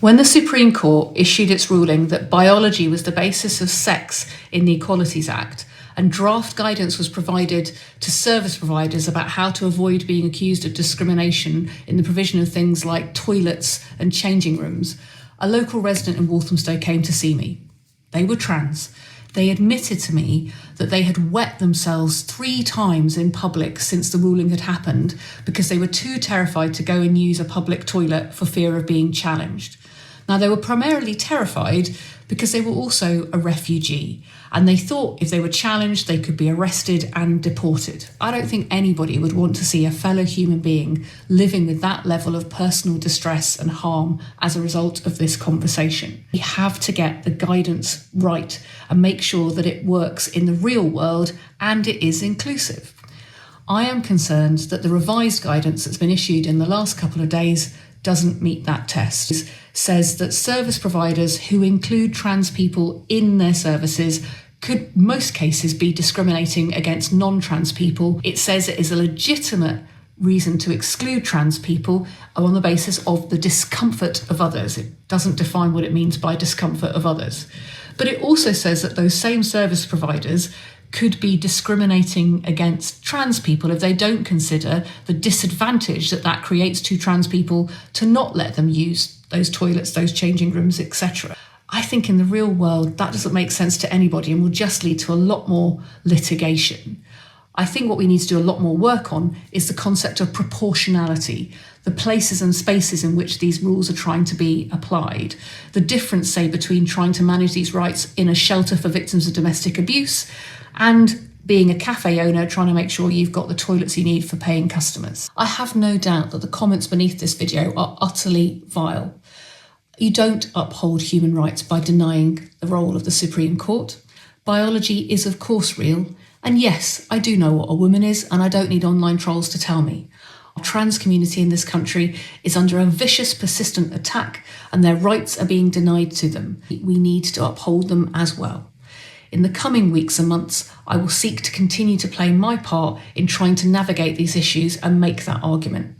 When the Supreme Court issued its ruling that biology was the basis of sex in the Equalities Act, and draft guidance was provided to service providers about how to avoid being accused of discrimination in the provision of things like toilets and changing rooms, a local resident in Walthamstow came to see me. They were trans. They admitted to me that they had wet themselves 3 times in public since the ruling had happened because they were too terrified to go and use a public toilet for fear of being challenged. Now, they were primarily terrified because they were also a refugee, and they thought if they were challenged, they could be arrested and deported. I don't think anybody would want to see a fellow human being living with that level of personal distress and harm as a result of this conversation. We have to get the guidance right and make sure that it works in the real world and it is inclusive. I am concerned that the revised guidance that's been issued in the last couple of days doesn't meet that test. It says that service providers who include trans people in their services could, most cases, be discriminating against non-trans people. It says it is a legitimate reason to exclude trans people on the basis of the discomfort of others. It doesn't define what it means by discomfort of others. But it also says that those same service providers could be discriminating against trans people if they don't consider the disadvantage that that creates to trans people to not let them use those toilets, those changing rooms, etc. I think in the real world that doesn't make sense to anybody and will just lead to a lot more litigation. I think what we need to do a lot more work on is the concept of proportionality, the places and spaces in which these rules are trying to be applied, the difference, say, between trying to manage these rights in a shelter for victims of domestic abuse and being a cafe owner trying to make sure you've got the toilets you need for paying customers. I have no doubt that the comments beneath this video are utterly vile. You don't uphold human rights by denying the role of the Supreme Court. Biology is of course real, and yes, I do know what a woman is, and I don't need online trolls to tell me. Our trans community in this country is under a vicious, persistent attack, and their rights are being denied to them. We need to uphold them as well. In the coming weeks and months, I will seek to continue to play my part in trying to navigate these issues and make that argument.